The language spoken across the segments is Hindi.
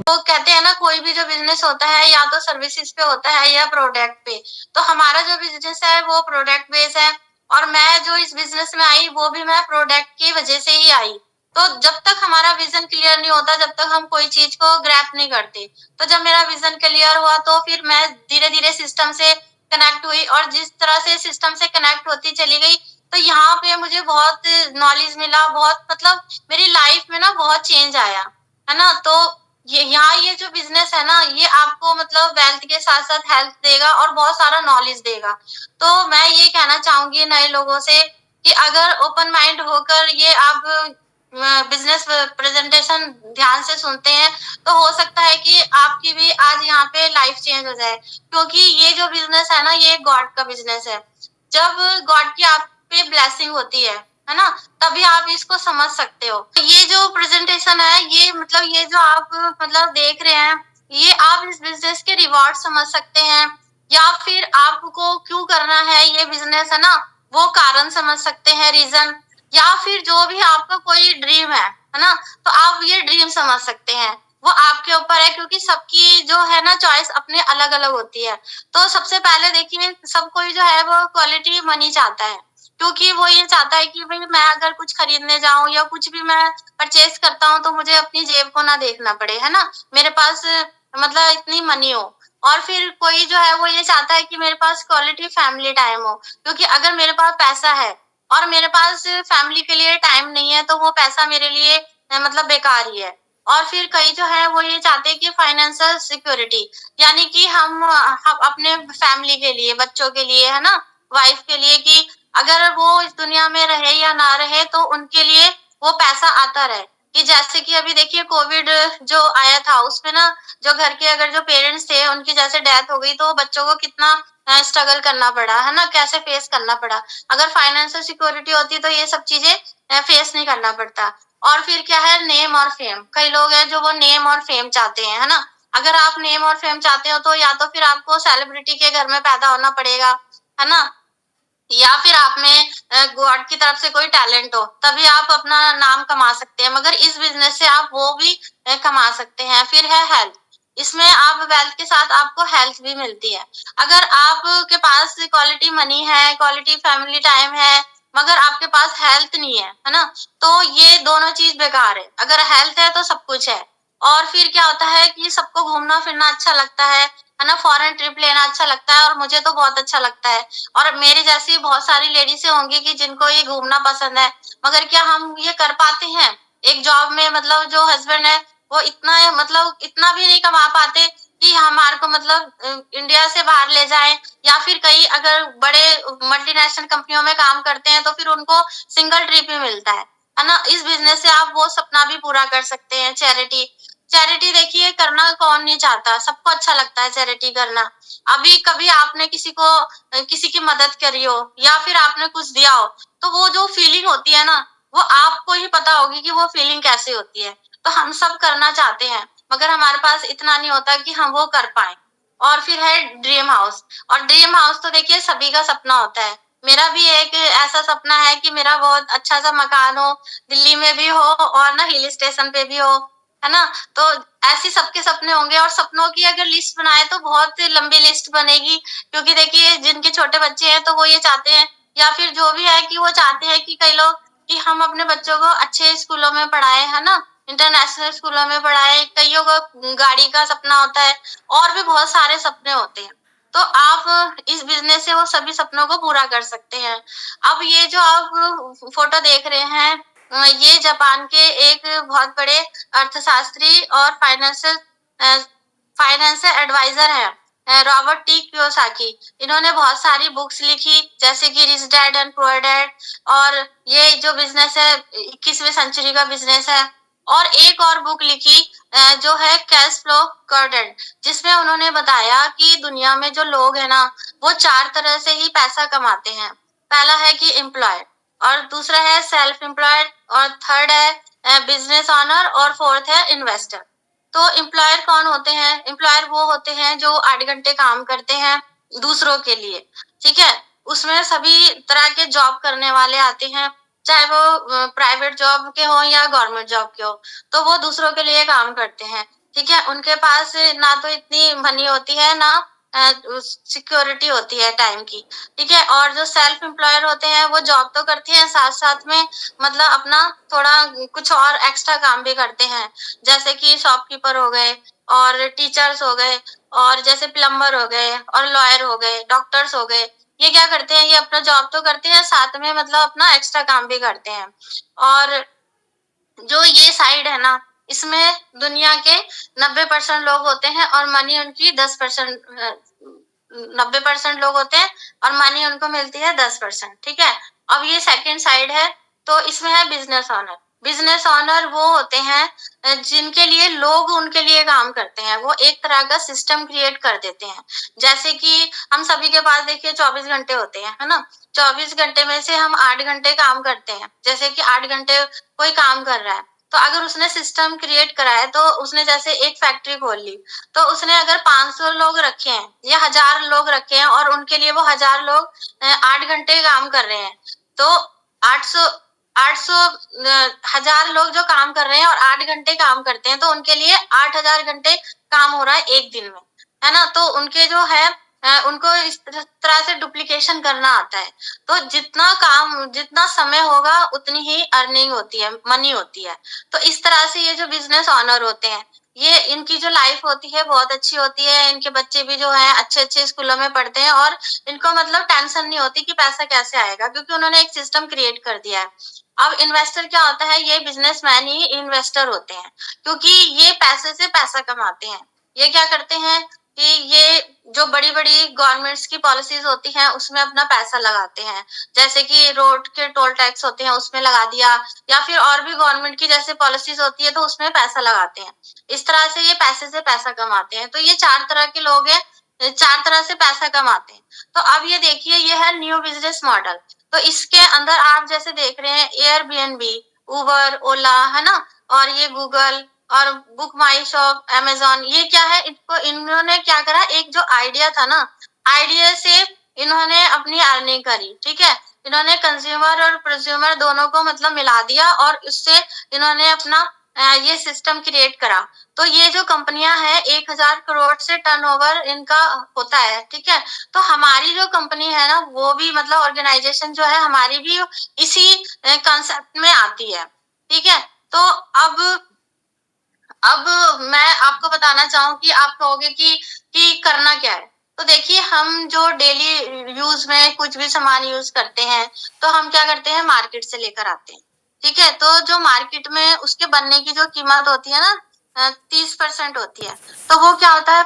तो कहते हैं ना कोई भी जो बिज़नेस होता है या तो सर्विसेज़ पे होता है या प्रोडक्ट पे। तो हमारा जो बिज़नेस है वो प्रोडक्ट बेस है और मैं जो इस बिज़नेस में आई वो भी मैं प्रोडक्ट की वज़ह से ही आई। तो जब तक हमारा विज़न क्लियर नहीं होता, जब तक हम कोई चीज़ को ग्रैस्प नहीं करते। तो जब मेरा विज़न क्लियर हुआ तो फिर मैं धीरे-धीरे सिस्टम से कनेक्ट हुई और जिस तरह से सिस्टम से कनेक्ट होती चली गई, तो यहाँ पे मुझे बहुत नॉलेज मिला, बहुत मतलब मेरी लाइफ़ में ना बहुत चेंज आया। है ना? तो ये जो बिज़नेस है ना, ये आपको मतलब वेल्थ के साथ-साथ हेल्थ देगा और बहुत सारा नॉलेज देगा। तो मैं ये कहना चाहूँगी नए लोगों से कि अगर ओपन माइंड होकर ये आप बिज़नेस प्रेज़ेंटेशन ध्यान से सुनते हैं, तो हो सकता है कि आपकी भी आज यहाँ पे लाइफ़ चेंज हो जाए। क्योंकि ये जो बिज़नेस है ना, ये गॉड का बिज़नेस है। जब गॉड की आप पे ब्लेसिंग होती है ना? तभी आप इसको समझ सकते हो। ये जो प्रेज़ेंटेशन है, ये मतलब ये जो आप मतलब देख रहे हैं, ये आप इस बिज़नेस के रिवॉर्ड समझ सकते हैं या फिर आपको क्यों करना है ये बिज़नेस, है ना? वो कारण समझ सकते हैं, रीज़न या फिर जो भी आपका कोई ड्रीम है ना? तो आप ये ड्रीम समझ सकते हैं। वो आपके ऊपर है क्योंकि सबकी जो है ना चॉइस अपनी अलग-अलग होती है। तो सबसे पहले देखिए सब कोई जो है वो क्वालिटी मनी चाहता है। क्योंकि वो ये चाहता है कि भई मैं अगर कुछ खरीदने जाऊँ या कुछ भी मैं परचेज़ करता हूँ तो मुझे अपनी जेब को ना देखना पड़े, है ना? मेरे पास मतलब इतनी मनी हो। और फिर कोई जो है वो ये चाहता है कि मेरे पास क्वालिटी फैमिली टाइम हो। क्योंकि अगर मेरे पास पैसा है और मेरे पास फैमिली के लिए टाइम नहीं है तो वो पैसा मेरे लिए मतलब बेकार ही है। और फिर कई जो है वो ये चाहते हैं कि फाइनेंशियल सिक्योरिटी यानी कि हम अपने फैमिली के लिए, बच्चों के लिए, है ना? वाइफ के लिए कि अगर वो इस दुनिया में रहे या ना रहे तो उनके लिए वो पैसा आता रहे। कि जैसे कि अभी देखिए कोविड जो आया था उसमें ना जो घर के अगर जो पेरेंट्स थे उनकी जैसे डेथ हो गई तो बच्चों को कितना स्ट्रगल करना पड़ा, है ना? कैसे फेस करना पड़ा। अगर फाइनेंशियल सिक्योरिटी होती तो ये सब चीज़ें फेस नहीं करना पड़ता। और फिर क्या है नेम और फेम। कई लोग हैं जो वो नेम और फेम चाहते हैं, है ना? अगर आप नेम और फेम चाहते हो तो या तो फिर आपको सेलिब्रिटी के घर में पैदा होना पड़ेगा, है ना? या फिर आप में गॉड की तरफ से कोई टैलेंट हो, तभी आप अपना नाम कमा सकते हैं। मगर इस बिज़नेस से आप वो भी कमा सकते हैं। फिर है हेल्थ, इसमें आप वेल्थ के साथ आपको हेल्थ भी मिलती है। अगर आपके पास क्वालिटी मनी है, क्वालिटी फैमिली टाइम है, मगर आपके पास हेल्थ नहीं है ना? तो ये दोनों चीज़ बेकार है। अगर हेल्थ है तो सब कुछ है। और फिर क्या होता है कि सबको घूमना-फिरना अच्छा लगता है ना? फॉरेन ट्रिप लेना अच्छा लगता है और मुझे तो बहुत अच्छा लगता है। और मेरी जैसी बहुत सारी लेडीज़ें होंगी कि जिनको ये घूमना पसंद है, मगर क्या हम ये कर पाते हैं? एक जॉब में मतलब जो हस्बैंड है, वो इतना मतलब इतना भी नहीं कमा पाते कि हमारे को मतलब इंडिया से बाहर ले जाएँ या फिर कहीं अगर बड़े मल्टीनेशनल कंपनियों में काम करते हैं, तो फिर उनको सिंगल ट्रिप ही मिलता है ना? इस बिज़नेस से आप वो सपना भी पूरा कर सकते हैं, चैरिटी। चैरिटी देखिए करना कौन नहीं चाहता, सबको अच्छा लगता है चैरिटी करना। अभी कभी आपने किसी की मदद करी हो या फिर आपने कुछ दिया हो, तो वो जो फीलिंग होती है ना, वो आपको ही पता होगी कि वो फीलिंग कैसी होती है। तो हम सब करना चाहते हैं, मगर हमारे पास इतना नहीं होता कि हम वो कर पाएँ। और फिर है ड्रीम हाउस और ड्रीम हाउस तो देखिए सभी का सपना होता है। मेरा भी एक ऐसा सपना है कि मेरा बहुत अच्छा-सा मकान हो, दिल्ली में भी हो और ना हिल स्टेशन पे भी हो, है ना? तो ऐसे सबके सपने होंगे और सपनों की अगर लिस्ट बनाए तो बहुत लंबी लिस्ट बनेगी क्योंकि देखिए जिनके छोटे बच्चे हैं तो वो ये चाहते हैं या फिर जो भी है कि वो चाहते हैं कि कई लोग कि हम अपने बच्चों को अच्छे स्कूलों में पढ़ाएँ, है ना? इंटरनेशनल स्कूलों में पढ़ाएँ, कइयों को गाड़ी का सपना होता है और भी बहुत सारे सपने होते हैं। तो आप इस बिज़नेस से वो सभी सपनों को पूरा कर सकते हैं। अब ये जो आप फ़ोटो देख रहे हैं ये जापान के एक बहुत बड़े अर्थशास्त्री और अ, फाइनेंशियल एडवाइज़र हैं रॉबर्ट टी कियोसाकी। इन्होंने बहुत सारी बुक्स लिखी जैसे कि rich dad and poor dad और ये जो बिज़नेस है 21वीं सेंचुरी का बिज़नेस है। और एक और बुक लिखी जो है कैश फ्लो क्वाड्रेंट जिसमें उन्होंने बताया कि दुनिया में जो लोग हैं ना, वो 4 तरह से ही पैसा कमाते हैं। पहला है कि एम्प्लॉयड और दूसरा है सेल्फ एम्प्लॉयड और थर्ड है बिज़नेस ओनर और फोर्थ है इन्वेस्टर। तो एम्प्लॉयर कौन होते हैं? एम्प्लॉयर वो होते हैं जो 8 घंटे काम करते हैं दूसरों के लिए, ठीक है? उसमें सभी तरह के जॉब करने वाले आते हैं, चाहे वो प्राइवेट जॉब के हो या गवर्नमेंट जॉब के हो, तो वो दूसरों के लिए काम करते हैं, ठीक है। उनके पास ना तो इतनी मनी होती है, ना सिक्योरिटी होती है टाइम की, ठीक है। और जो सेल्फ एम्प्लॉयर होते हैं वो जॉब तो करते हैं, साथ साथ में मतलब अपना थोड़ा कुछ और एक्स्ट्रा काम भी करते हैं, जैसे कि शॉपकीपर हो गए और टीचर्स हो गए और जैसे प्लम्बर हो गए और लॉयर हो गए, डॉक्टर्स हो गए। ये क्या करते हैं, ये अपना जॉब तो करते हैं, साथ में मतलब अपना एक्स्ट्रा काम भी करते हैं। और जो ये साइड है ना, इसमें दुनिया के 90% लोग होते हैं और मनी उनकी 10%, 90% लोग होते हैं और मनी उनको मिलती है 10%, ठीक है। अब ये सेकंड साइड है, तो इसमें है बिजनेस ऑनर। बिजनेस ऑनर वो होते हैं जिनके लिए लोग उनके लिए काम करते हैं, वो एक तरह का सिस्टम क्रिएट कर देते हैं। जैसे कि हम सभी के पास देखिए 24 घंटे होते हैं, है ना। 24 घंटे में से हम 8 घंटे काम करते हैं, जैसे कि 8 घंटे कोई काम कर रहा है, तो अगर उसने सिस्टम क्रिएट करा है, तो उसने जैसे एक फैक्ट्री खोल ली, तो उसने अगर 500 लोग रखे हैं या 1000 लोग रखे हैं और उनके लिए वो 1000 लोग 8 घंटे काम कर रहे हैं, तो 800 800 1000 लोग जो काम कर रहे हैं और 8 घंटे काम करते हैं, तो उनके लिए 8000 घंटे काम हो रहा है एक दिन में, है ना। तो उनके जो है उनको इस तरह से डुप्लीकेशन करना आता है। तो जितना काम, जितना समय होगा उतनी ही अर्निंग होती है, मनी होती है। तो इस तरह से ये जो बिजनेस ऑनर होते हैं, ये इनकी जो लाइफ होती है बहुत अच्छी होती है। इनके बच्चे भी जो है अच्छे अच्छे स्कूलों में पढ़ते हैं और इनको मतलब टेंशन नहीं होती कि पैसा कैसे आएगा, क्योंकि उन्होंने एक सिस्टम क्रिएट कर दिया है। अब इन्वेस्टर क्या होता है, ये बिजनेसमैन ही इन्वेस्टर होते हैं, क्योंकि ये पैसे से पैसा कमाते हैं। ये क्या करते हैं कि ये जो बड़ी बड़ी गवर्नमेंट्स की पॉलिसीज होती हैं उसमें अपना पैसा लगाते हैं, जैसे कि रोड के टोल टैक्स होते हैं उसमें लगा दिया, या फिर और भी गवर्नमेंट की जैसे पॉलिसीज होती है तो उसमें पैसा लगाते हैं। इस तरह से ये पैसे से पैसा कमाते हैं। तो ये 4 तरह के लोग हैं, 4 तरह से पैसा कमाते हैं। तो अब ये देखिए, ये है न्यू बिजनेस मॉडल। तो इसके अंदर आप जैसे देख रहे हैं एयरबीएनबी, उबर, ओला, है ना, और ये गूगल और बुक माई शॉप, अमेज़न, ये क्या है, इनको इन्होंने क्या करा, एक जो आइडिया था ना, आइडिया से इन्होंने अपनी अर्निंग करी, ठीक है। इन्होंने कंज्यूमर और प्रोज्यूमर दोनों को मतलब मिला दिया और इससे इन्होंने अपना ये सिस्टम क्रिएट करा। तो ये जो कंपनियां हैं 1000 करोड़ से टर्नओवर इनका होता है, ठीक है। तो हमारी जो कंपनी है ना, वो भी मतलब ऑर्गेनाइजेशन जो है हमारी भी इसी कंसेप्ट में आती है, ठीक है। तो अब मैं आपको बताना चाहूँ कि आप कहोगे कि करना क्या है। तो देखिए, हम जो डेली यूज में कुछ भी सामान यूज करते हैं, तो हम क्या करते हैं, मार्केट से लेकर आते हैं, ठीक है। तो जो मार्केट में उसके बनने की जो कीमत होती है ना, 30% होती है। तो वो क्या होता है,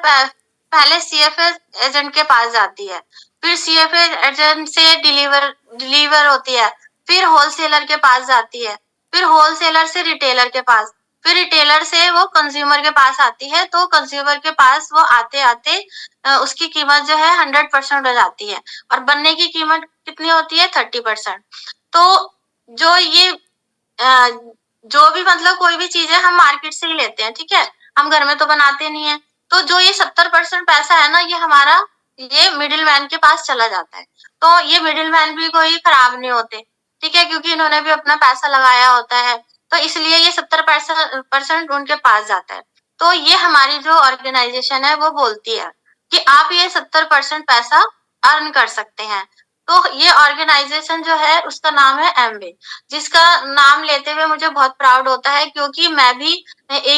पहले सीएफए एजेंट के पास जाती है, फिर सीएफए एजेंट से डिलीवर होती है, फिर होलसेलर के पास जाती है, फिर होलसेलर से रिटेलर के पास, फिर रिटेलर से वो कंज्यूमर के पास आती है। तो कंज्यूमर के पास वो आते आते उसकी कीमत जो है 100% हो जाती है और बनने की कीमत कितनी होती है, 30%। तो जो ये जो भी मतलब कोई भी चीज है हम मार्केट से ही लेते हैं, ठीक है, हम घर में तो बनाते नहीं है। तो जो ये 70% पैसा है ना, ये हमारा ये मिडिल मैन के पास चला जाता है। तो ये मिडिल मैन भी कोई खराब नहीं होते, ठीक है, क्योंकि इन्होंने भी अपना पैसा लगाया होता है, तो इसलिए ये 70% उनके पास जाता है। तो ये हमारी जो ऑर्गेनाइजेशन है वो बोलती है कि आप ये 70% पैसा अर्न कर सकते हैं। तो ये ऑर्गेनाइजेशन जो है उसका नाम है एमवे, जिसका नाम लेते हुए मुझे बहुत प्राउड होता है, क्योंकि मैं भी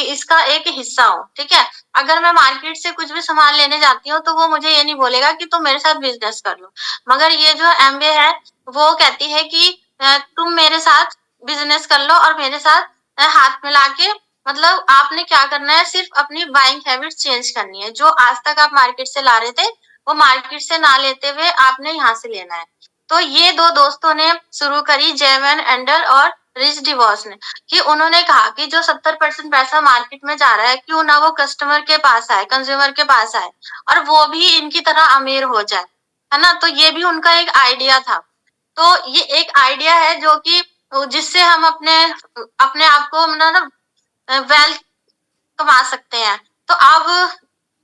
इसका एक हिस्सा हूँ, ठीक है। अगर मैं मार्केट से कुछ भी सामान लेने जाती हूँ तो वो मुझे ये नहीं बोलेगा कि तुम मेरे साथ बिजनेस कर लो, मगर ये जो एमवे है वो कहती है कि तुम मेरे साथ बिजनेस कर लो और मेरे साथ हाथ मिला के, मतलब आपने क्या करना है, सिर्फ अपनी बाइंग हैबिट्स चेंज करनी है। जो आज तक आप मार्केट से ला रहे थे वो मार्केट से ना लेते हुए आपने यहाँ से लेना है। तो ये दो दोस्तों ने शुरू करी, जेवन एंडर और रिच डिवॉस ने, कि उन्होंने कहा कि जो 70% पैसा मार्केट में जा रहा है, क्यों ना वो कस्टमर के पास आए, कंज्यूमर के पास आए और वो भी इनकी तरह अमीर हो जाए, है ना। तो ये भी उनका एक आइडिया था। तो ये एक आइडिया है जो कि जिससे हम अपने अपने आप को मतलब वेल्थ कमा सकते हैं। तो अब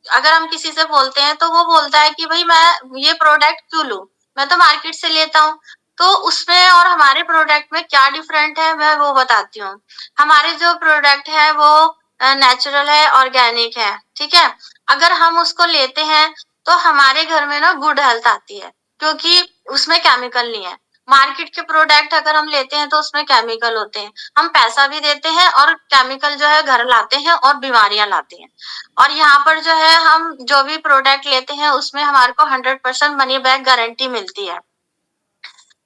अगर हम किसी से बोलते हैं तो वो बोलता है कि भाई मैं ये प्रोडक्ट क्यों लूं, मैं तो मार्केट से लेता हूँ। तो उसमें और हमारे प्रोडक्ट में क्या डिफरेंट है मैं वो बताती हूँ। हमारे जो प्रोडक्ट है वो नेचुरल है, ऑर्गेनिक है, ठीक है। अगर हम उसको लेते हैं तो हमारे घर में ना गुड हेल्थ आती है, क्योंकि उसमें केमिकल नहीं है। मार्केट के प्रोडक्ट अगर हम लेते हैं तो उसमें केमिकल होते हैं, हम पैसा भी देते हैं और केमिकल जो है घर लाते हैं और बीमारियां लाते हैं। और यहाँ पर जो है हम जो भी प्रोडक्ट लेते हैं उसमें हमारे को 100% मनी बैक गारंटी मिलती है।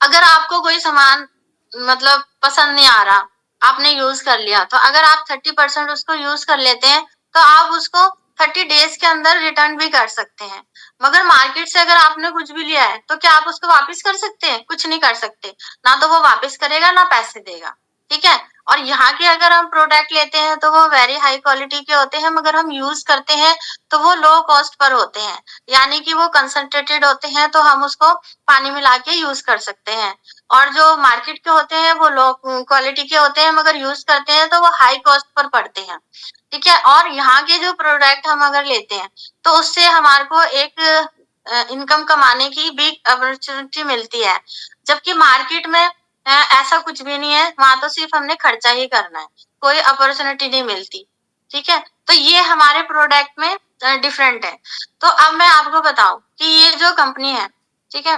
अगर आपको कोई सामान मतलब पसंद नहीं आ रहा, आपने यूज कर लिया, तो अगर आप 30% उसको यूज कर लेते हैं तो आप उसको 30 डेज के अंदर रिटर्न भी कर सकते हैं। मगर मार्केट से अगर आपने कुछ भी लिया है तो क्या आप उसको वापस कर सकते हैं? कुछ नहीं कर सकते, ना तो वो वापस करेगा ना पैसे देगा, ठीक है। और यहाँ के अगर हम प्रोडक्ट लेते हैं तो वो वेरी हाई क्वालिटी के होते हैं, मगर हम यूज करते हैं तो वो लो कॉस्ट पर होते हैं, यानी कि वो कंसंट्रेटेड होते हैं, तो हम उसको पानी मिला के यूज कर सकते हैं। और जो मार्केट के होते हैं वो लो क्वालिटी के होते हैं, मगर यूज करते हैं तो वो हाई कॉस्ट पर पड़ते हैं, ठीक है। और यहाँ के जो प्रोडक्ट हम अगर लेते हैं तो उससे हमारे को एक इनकम कमाने की बिग अपॉर्चुनिटी मिलती है, जबकि मार्केट में ऐसा कुछ भी नहीं है, वहां तो सिर्फ हमने खर्चा ही करना है, कोई अपॉर्चुनिटी नहीं मिलती, ठीक है। तो ये हमारे प्रोडक्ट में डिफरेंट है। तो अब मैं आपको बताऊं कि ये जो कंपनी है, ठीक है,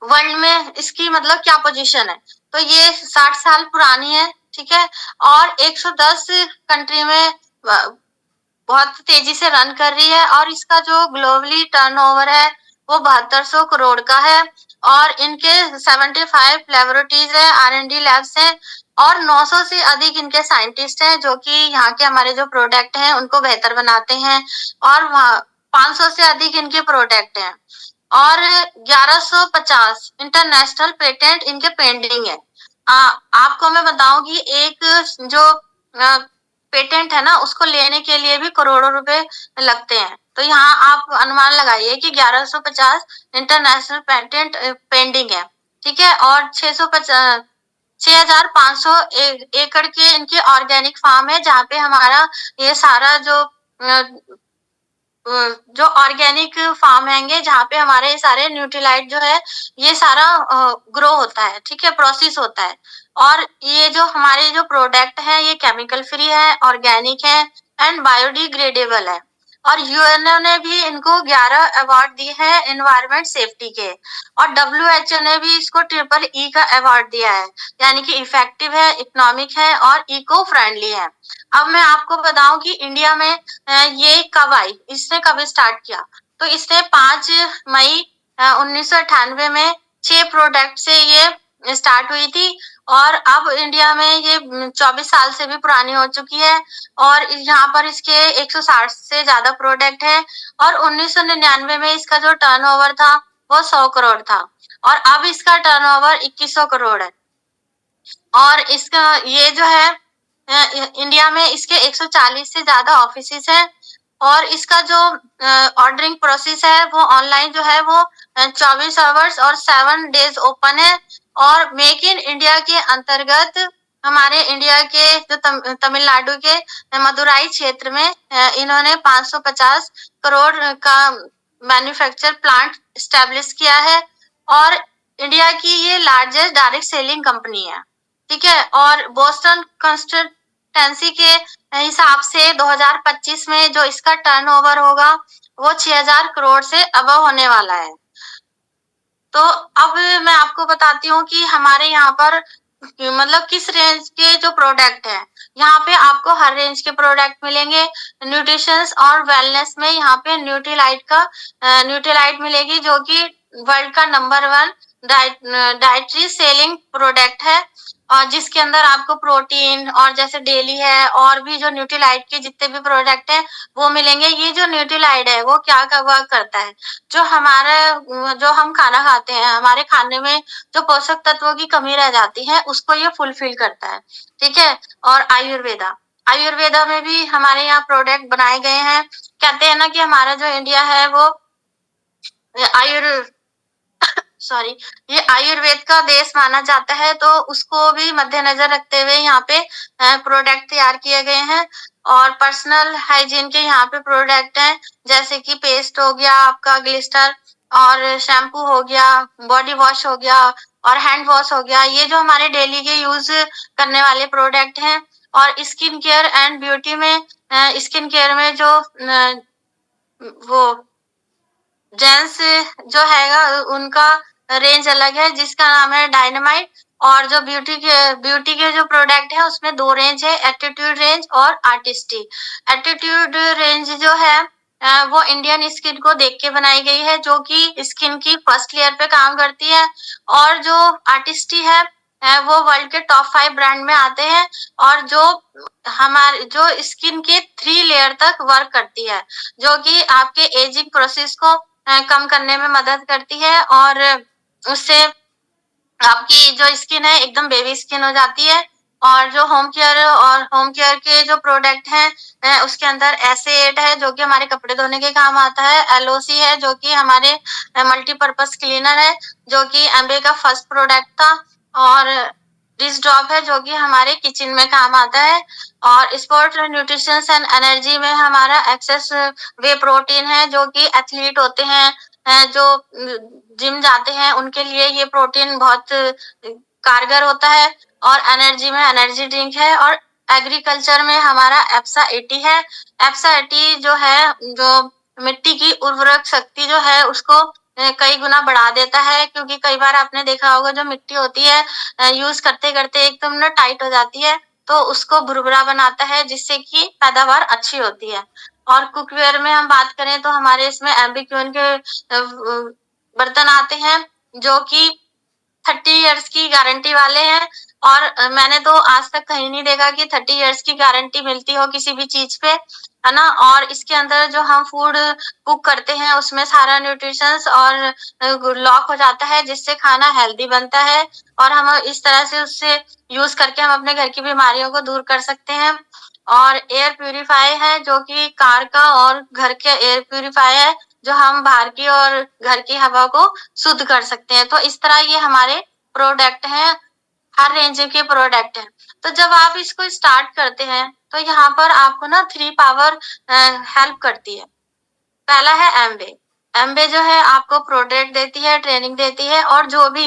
वर्ल्ड में इसकी मतलब क्या पोजीशन है। तो ये 60 साल पुरानी है, ठीक है, और 110 कंट्री में बहुत तेजी से रन कर रही है, और इसका जो ग्लोबली टर्नओवर है वो 7200 करोड़ का है। और इनके 75 लेबोरेटरीज है, R&D लैब्स हैं, और 900 से अधिक इनके साइंटिस्ट हैं जो कि यहाँ के हमारे जो प्रोडक्ट हैं उनको बेहतर बनाते हैं। और 500 से अधिक इनके प्रोडक्ट हैं, और 1150 इंटरनेशनल पेटेंट इनके पेंडिंग है। आपको मैं बताऊं कि एक जो पेटेंट है ना उसको लेने के लिए भी करोड़ों रुपए लगते हैं। तो यहाँ आप अनुमान लगाइए कि 1150 इंटरनेशनल पेटेंट पेंडिंग है, ठीक है। और 6500 एकड़ के इनके ऑर्गेनिक फार्म है, जहाँ पे हमारा ये सारा जो ऑर्गेनिक फार्म हैंगे, जहाँ पे हमारे सारे न्यूट्रीलाइट जो है ये सारा ग्रो होता है, ठीक है, प्रोसेस होता है। और ये जो हमारे जो प्रोडक्ट है ये केमिकल फ्री है, ऑर्गेनिक है एंड बायोडिग्रेडेबल है। और यूएनओ ने भी इनको 11 अवार्ड दिए हैं एनवायरमेंट सेफ्टी के, और डब्ल्यूएचओ ने भी इसको ट्रिपल का अवार्ड दिया है, यानी कि इफेक्टिव है, इकोनॉमिक है और इको फ्रेंडली है। अब मैं आपको बताऊं कि इंडिया में ये कब आई, इसने कब स्टार्ट किया। तो इसने 5 मई 1998 में 6 प्रोडक्ट से ये स्टार्ट हुई थी, और अब इंडिया में ये 24 साल से भी पुरानी हो चुकी है। और यहाँ पर इसके 160 से ज्यादा प्रोडक्ट है, और 1999 में इसका जो टर्नओवर था वो 100 करोड़ था, और अब इसका टर्नओवर 2100 करोड़ है। और इसका ये जो है इंडिया में इसके 140 से ज्यादा ऑफिसेस हैं, और इसका जो ऑर्डरिंग प्रोसेस है वो ऑनलाइन जो है वो 24 आवर्स और 7 डेज ओपन है। और मेक इन इंडिया के अंतर्गत हमारे इंडिया के जो तमिलनाडु के मदुराई क्षेत्र में इन्होंने 550 करोड़ का मैन्युफैक्चर प्लांट स्टैब्लिश किया है, और इंडिया की ये लार्जेस्ट डायरेक्ट सेलिंग कंपनी है, ठीक है। और बोस्टन कंस्टिट्यूएंसी के हिसाब से 2025 में जो इसका टर्नओवर होगा वो 6000 करोड़ से अबव होने वाला है। तो अब मैं आपको बताती हूँ कि हमारे यहाँ पर मतलब किस रेंज के जो प्रोडक्ट है, यहाँ पे आपको हर रेंज के प्रोडक्ट मिलेंगे। न्यूट्रिशंस और वेलनेस में यहाँ पे न्यूट्रीलाइट मिलेगी, जो कि वर्ल्ड का नंबर 1 डाइटरी सेलिंग प्रोडक्ट है, और जिसके अंदर आपको प्रोटीन और जैसे डेली है और भी जो न्यूट्रीलाइट के जितने भी प्रोडक्ट हैं वो मिलेंगे। ये जो न्यूट्रीलाइट है वो क्या करता है, जो हम खाना खाते हैं, हमारे खाने में जो पोषक तत्वों की कमी रह जाती है उसको ये फुलफिल करता है, ठीक है। और आयुर्वेदा में भी हमारे यहाँ प्रोडक्ट बनाए गए हैं। कहते हैं ना कि हमारा जो इंडिया है वो ये आयुर्वेद का देश माना जाता है, तो उसको भी मद्देनजर रखते हुए यहाँ पे प्रोडक्ट तैयार किए गए हैं। और पर्सनल हाइजीन के यहाँ पे प्रोडक्ट हैं, जैसे कि पेस्ट हो गया आपका, ग्लिस्टर, और शैम्पू हो गया, बॉडी वॉश हो गया और हैंड वॉश हो गया। ये जो हमारे डेली के यूज करने वाले प्रोडक्ट हैं। और स्किन केयर एंड ब्यूटी में स्किन केयर में जो वो जेंट्स जो हैगा उनका रेंज अलग है जिसका नाम है डायनामाइट। और जो ब्यूटी के जो प्रोडक्ट है उसमें दो रेंज है, एटीट्यूड रेंज और आर्टिस्टी। एटीट्यूड रेंज जो है वो इंडियन स्किन को देख के बनाई गई है, जो कि स्किन की फर्स्ट लेयर पे काम करती है। और जो आर्टिस्टी है वो वर्ल्ड के टॉप 5 ब्रांड में आते हैं और जो हमारे जो स्किन के 3 लेयर तक वर्क करती है, जो कि आपके एजिंग प्रोसेस को कम करने में मदद करती है और उससे आपकी जो स्किन है एकदम बेबी स्किन हो जाती है। और जो होम केयर के जो प्रोडक्ट हैं उसके अंदर एस8 है जो कि हमारे कपड़े धोने के काम आता है, एलओसी है जो कि हमारे मल्टीपर्पज क्लीनर है जो कि एम्बे का फर्स्ट प्रोडक्ट था, और डिश ड्रॉप है जो कि हमारे किचन में काम आता है। और स्पोर्ट्स न्यूट्रिशन एंड एनर्जी में हमारा एक्सेस वे प्रोटीन है जो कि एथलीट होते हैं जो जिम जाते हैं उनके लिए ये प्रोटीन बहुत कारगर होता है। और एनर्जी में एनर्जी ड्रिंक है। और एग्रीकल्चर में हमारा एप्सा 80 है। एप्सा 80 जो है जो मिट्टी की उर्वरक शक्ति जो है उसको कई गुना बढ़ा देता है, क्योंकि कई बार आपने देखा होगा जो मिट्टी होती है यूज करते करते एकदम ना टाइट हो जाती है, तो उसको भुरभुरा बनाता है जिससे कि पैदावार अच्छी होती है। और कुकवेयर में हम बात करें तो हमारे इसमें एम्बिक्यून के बर्तन आते हैं जो कि 30 इयर्स की गारंटी वाले हैं। और मैंने तो आज तक कहीं नहीं देखा कि 30 इयर्स की गारंटी मिलती हो किसी भी चीज पे, है ना। और इसके अंदर जो हम फूड कुक करते हैं उसमें सारा न्यूट्रिशंस और लॉक हो जाता है जिससे खाना हेल्दी बनता है। और हम इस तरह से उससे यूज करके हम अपने घर की बीमारियों को दूर कर सकते हैं। और एयर प्यूरिफाई है जो कि कार का और घर के एयर प्यूरिफाई है जो हम बाहर की और घर की हवा को शुद्ध कर सकते हैं। तो इस तरह ये हमारे प्रोडक्ट हैं, हर रेंज के प्रोडक्ट हैं। तो जब आप इसको स्टार्ट करते हैं तो यहाँ पर आपको ना 3 पावर हेल्प करती है। पहला है एमवे। एमवे जो है आपको प्रोडक्ट देती है, ट्रेनिंग देती है और जो भी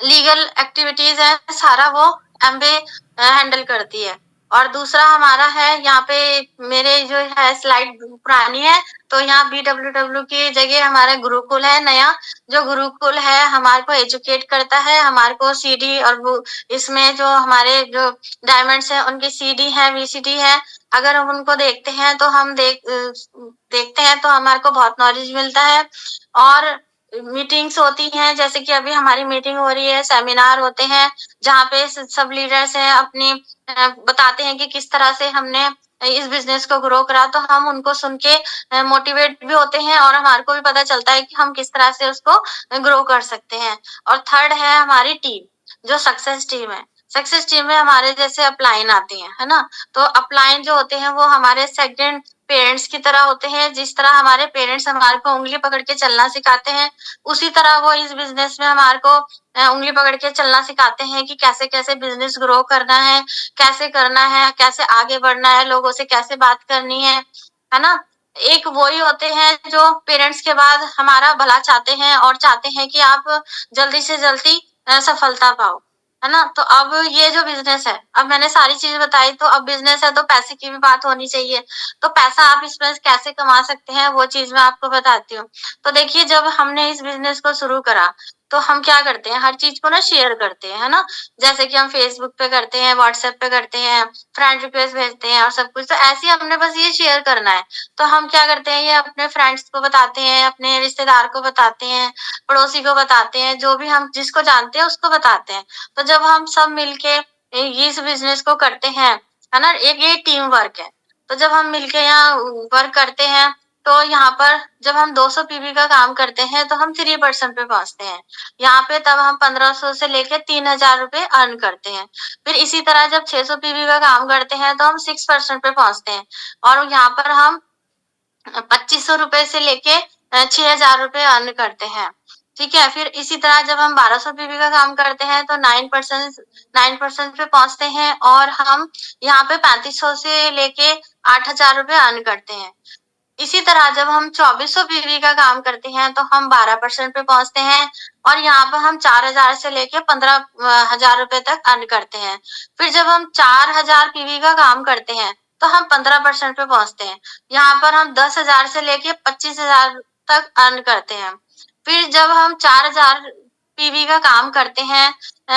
लीगल एक्टिविटीज है सारा वो एमवे हैंडल करती है। और दूसरा हमारा है यहाँ पे मेरे जो है स्लाइड पुरानी है तो यहाँ BWW की जगह हमारा गुरुकुल है नया। जो गुरुकुल है हमारे को एजुकेट करता है, हमारे को सीडी और वो इसमें जो हमारे जो डायमंड्स है उनकी सीडी है, VCD है। अगर हम उनको देखते हैं तो हम देखते हैं तो हमारे को बहुत नॉलेज मिलता है। और मीटिंग्स होती हैं, जैसे कि अभी हमारी मीटिंग हो रही है, सेमिनार होते हैं जहाँ पे सब लीडर्स हैं अपनी बताते हैं कि किस तरह से हमने इस बिजनेस को ग्रो करा, तो हम उनको सुन के मोटिवेट भी होते हैं और हमारे को भी पता चलता है कि हम किस तरह से उसको ग्रो कर सकते हैं। और थर्ड है हमारी टीम, जो सक्सेस टीम है। सक्सेस टीम में हमारे जैसे अपलाइन आते हैं, है ना। तो अपलाइन जो होते हैं वो हमारे सेकंड पेरेंट्स की तरह होते हैं। जिस तरह हमारे पेरेंट्स हमारे को उंगली पकड़ के चलना सिखाते हैं, उसी तरह वो इस बिजनेस में हमारे को उंगली पकड़ के चलना सिखाते हैं कि कैसे कैसे बिजनेस ग्रो करना है, कैसे करना है, कैसे आगे बढ़ना है, लोगों से कैसे बात करनी है ना। एक वही होते हैं जो पेरेंट्स के बाद हमारा भला चाहते हैं और चाहते हैं कि आप जल्दी से जल्दी सफलता पाओ, है ना। तो अब ये जो बिजनेस है, अब मैंने सारी चीज बताई, तो अब बिजनेस है तो पैसे की भी बात होनी चाहिए। तो पैसा आप इसमें कैसे कमा सकते हैं वो चीज मैं आपको बताती हूँ। तो देखिए जब हमने इस बिजनेस को शुरू करा तो हम क्या करते हैं, हर चीज को ना शेयर करते हैं, है ना। जैसे कि हम फेसबुक पे करते हैं, व्हाट्सएप पे करते हैं, फ्रेंड रिक्वेस्ट भेजते हैं और सब कुछ। तो ऐसे ही हमने बस ये शेयर करना है। तो हम क्या करते हैं, ये अपने फ्रेंड्स को बताते हैं, अपने रिश्तेदार को बताते हैं, पड़ोसी को बताते हैं, जो भी हम जिसको जानते हैं उसको बताते हैं। तो जब हम सब मिलके इस बिजनेस को करते हैं, है ना, एक ये टीम वर्क है। तो जब हम मिलके यहाँ वर्क करते हैं तो यहाँ पर जब हम 200 पीवी का काम करते हैं तो हम 3% पे पहुंचते हैं। यहाँ पे तब हम 1500 से लेके 3000 रुपए अर्न करते हैं। फिर इसी तरह जब 600 पीवी का काम करते हैं तो हम 6% पे पहुंचते हैं और यहाँ पर हम 2500 रुपए से लेके 6000 रुपए अर्न करते हैं। ठीक है। फिर इसी तरह जब हम 1200 पीवी का काम करते हैं तो 9% पे पहुंचते हैं और हम यहाँ पे 3500 से लेके 8000 रुपए अर्न करते हैं। इसी तरह जब हम 2400 पीवी का काम करते हैं तो हम 12% पे पहुंचते हैं और यहाँ पर हम 4000 से लेके 15,000 रुपए तक अर्न करते हैं। फिर जब हम 4000 पीवी का काम करते हैं तो हम 15% पे पहुंचते हैं। यहाँ पर हम 10,000 से लेके 25,000 तक अर्न करते हैं। फिर जब हम 4000 पीवी का काम करते हैं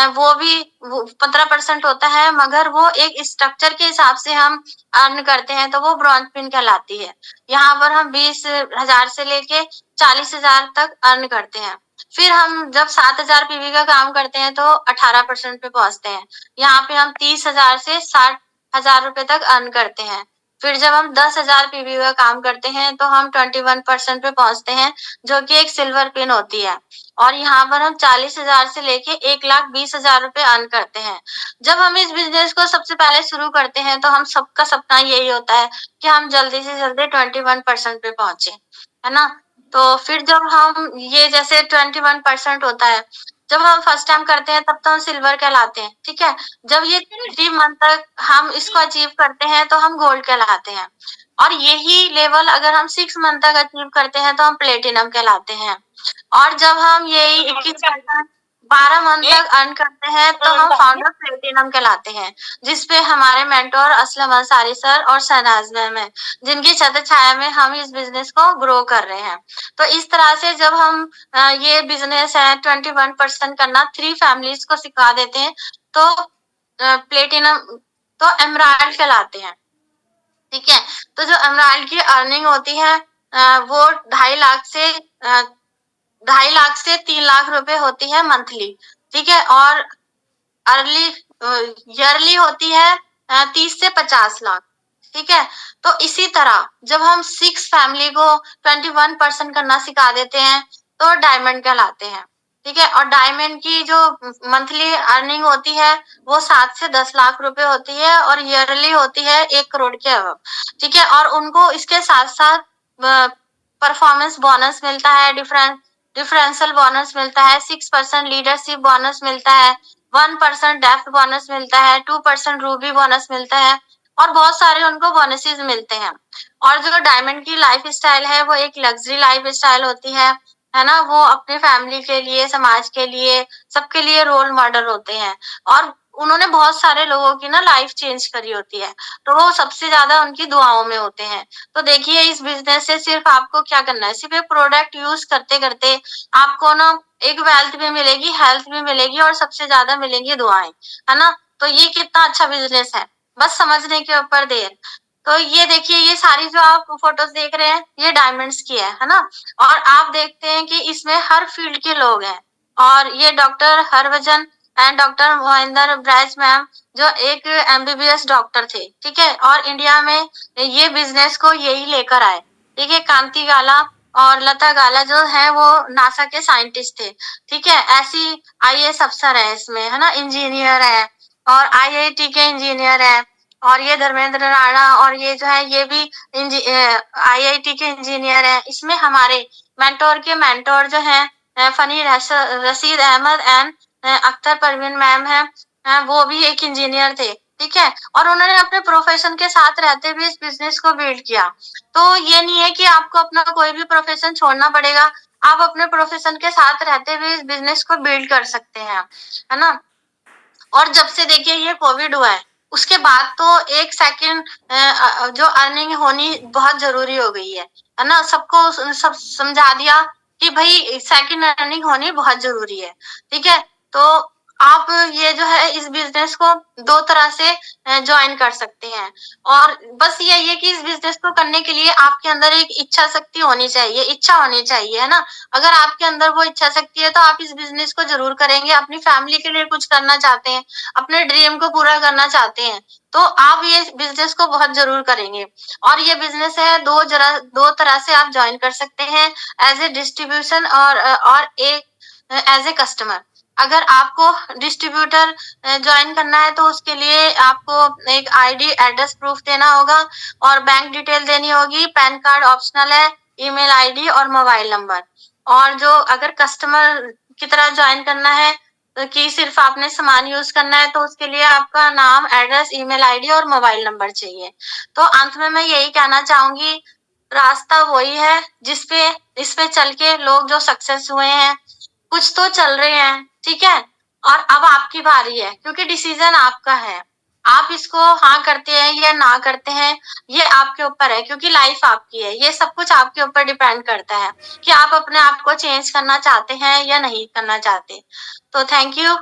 वो भी 15% होता है, मगर वो एक स्ट्रक्चर के हिसाब से हम अर्न करते हैं तो वो ब्रॉन्ज पिन कहलाती है। यहाँ पर हम 20,000 से लेके 40,000 तक अर्न करते हैं। फिर हम जब 7,000 पीवी का काम करते हैं तो 18% पे पहुंचते हैं। यहाँ पे हम 30,000 से 60,000 रुपए तक अर्न करते हैं। फिर जब हम 10,000 पीवी का काम करते हैं तो हम 21% पे पहुंचते हैं, जो कि एक सिल्वर पिन होती है। और यहाँ पर हम 40,000 से लेके 1,20,000 रुपए अर्न करते हैं। जब हम इस बिजनेस को सबसे पहले शुरू करते हैं तो हम सबका सपना यही होता है कि हम जल्दी से जल्दी 21% पे पहुंचे, है ना। तो फिर जब हम ये जैसे 21% होता है, जब हम फर्स्ट टाइम करते हैं तब तो हम सिल्वर कहलाते हैं, ठीक है। जब ये 30 मंथ तक हम इसको अचीव करते हैं तो हम गोल्ड कहलाते हैं। और यही लेवल अगर हम 6 मंथ तक अचीव करते हैं तो हम प्लेटिनम कहलाते हैं। और जब हम यही 21 12 मंथ तक अर्न करते हैं तो हम फाउंडर प्लेटिनम कहलाते हैं, जिसपे हमारे मेंटोर असलम अंसारी सर और शहनाज मैम है, जिनकी छत्र छाया में हम इस बिजनेस को ग्रो कर रहे हैं। तो इस तरह से जब हम ये बिजनेस है 21% करना 3 फैमिलीज को सिखा देते हैं तो प्लेटिनम तो एमराल्ड कहलाते हैं, ठीक है। तो जो एमराल्ड की अर्निंग होती है वो 2.5 लाख से 3 लाख रुपए होती है मंथली, ठीक है। और अर्ली ईयरली होती है 30 से 50 लाख, ठीक है। तो इसी तरह जब हम 6 फैमिली को 21% करना सिखा देते हैं तो डायमंड कहलाते हैं, ठीक है। और डायमंड की जो मंथली अर्निंग होती है वो 7 से 10 लाख रुपए होती है और ईयरली होती है 1 करोड़ के अबव, ठीक है। और उनको इसके साथ साथ परफॉर्मेंस बोनस मिलता है, डिफरेंशियल बोनस मिलता है, 6% लीडरशिप बोनस मिलता है, 1% डेफ्ट बोनस मिलता है, 2% रूबी बोनस मिलता है और बहुत सारे उनको बोनसेस मिलते हैं। और जो डायमंड की लाइफ स्टाइल है वो एक लग्जरी लाइफ स्टाइल होती है ना। वो अपने फैमिली के लिए, समाज के लिए, सबके लिए रोल मॉडल होते हैं और उन्होंने बहुत सारे लोगों की ना लाइफ चेंज करी होती है, तो वो सबसे ज्यादा उनकी दुआओं में होते हैं। तो देखिए इस बिजनेस से सिर्फ आपको क्या करना है, सिर्फ एक प्रोडक्ट यूज करते करते आपको ना एक वेल्थ भी मिलेगी, हेल्थ भी मिलेगी और सबसे ज्यादा मिलेंगी दुआएं, है ना। तो ये कितना अच्छा बिजनेस है, बस समझने के ऊपर देर। तो ये देखिए ये सारी जो आप फोटोज देख रहे हैं ये डायमंड्स की है ना। और आप देखते हैं कि इसमें हर फील्ड के लोग हैं। और ये doctor Harbhajan and doctor Mohinder ब्रैज मैम जो एक एमबीबीएस डॉक्टर थे, ठीक है। और इंडिया में ये बिजनेस को यही लेकर आए, ठीक है। कांति गाला और लता गाला जो है वो नासा के साइंटिस्ट थे, ठीक है। ऐसी आईएएस अफसर है इसमें, है ना, इंजीनियर है और आईआईटी के इंजीनियर है। और ये धर्मेंद्र राणा और ये जो है ये भी आईआईटी के इंजीनियर है। इसमें हमारे मेंटोर के मेंटोर जो है फनी रशीद अहमद एंड अख्तर परवीन मैम है, वो भी एक इंजीनियर थे, ठीक है। और उन्होंने अपने प्रोफेशन के साथ रहते हुए इस बिजनेस को बिल्ड किया। तो ये नहीं है कि आपको अपना कोई भी प्रोफेशन छोड़ना पड़ेगा, आप अपने प्रोफेशन के साथ रहते हुए इस बिजनेस को बिल्ड कर सकते हैं, है ना। और जब से देखिए ये कोविड हुआ है उसके बाद तो एक सेकंड जो अर्निंग होनी बहुत जरूरी हो गई है ना। सबको सब समझा दिया कि भाई सेकंड अर्निंग होनी बहुत जरूरी है, ठीक है। तो आप ये जो है इस बिजनेस को 2 तरह से ज्वाइन कर सकते हैं। और बस यही है कि इस बिजनेस को करने के लिए आपके अंदर एक इच्छा शक्ति होनी चाहिए, इच्छा होनी चाहिए, है ना। अगर आपके अंदर वो इच्छा शक्ति है तो आप इस बिजनेस को जरूर करेंगे। अपनी फैमिली के लिए कुछ करना चाहते हैं, अपने ड्रीम को पूरा करना चाहते हैं तो आप ये बिजनेस को बहुत जरूर करेंगे। और ये बिजनेस है 2 तरह से आप ज्वाइन कर सकते हैं, एज ए डिस्ट्रीब्यूशन और एक एज ए कस्टमर। अगर आपको डिस्ट्रीब्यूटर ज्वाइन करना है तो उसके लिए आपको एक आईडी एड्रेस प्रूफ देना होगा और बैंक डिटेल देनी होगी, पैन कार्ड ऑप्शनल है, ईमेल आईडी और मोबाइल नंबर। और जो अगर कस्टमर की तरह ज्वाइन करना है तो कि सिर्फ आपने सामान यूज करना है तो उसके लिए आपका नाम, एड्रेस, ईमेल आईडी और मोबाइल नंबर चाहिए। तो अंत में मैं यही कहना चाहूंगी रास्ता वही है जिसपे इसपे चल के लोग जो सक्सेस हुए हैं, कुछ तो चल रहे हैं, ठीक है? और अब आपकी बारी है क्योंकि डिसीजन आपका है। आप इसको हाँ करते हैं या ना करते हैं, ये आपके ऊपर है क्योंकि लाइफ आपकी है। ये सब कुछ आपके ऊपर डिपेंड करता है कि आप अपने आप को चेंज करना चाहते हैं या नहीं करना चाहते। तो थैंक यू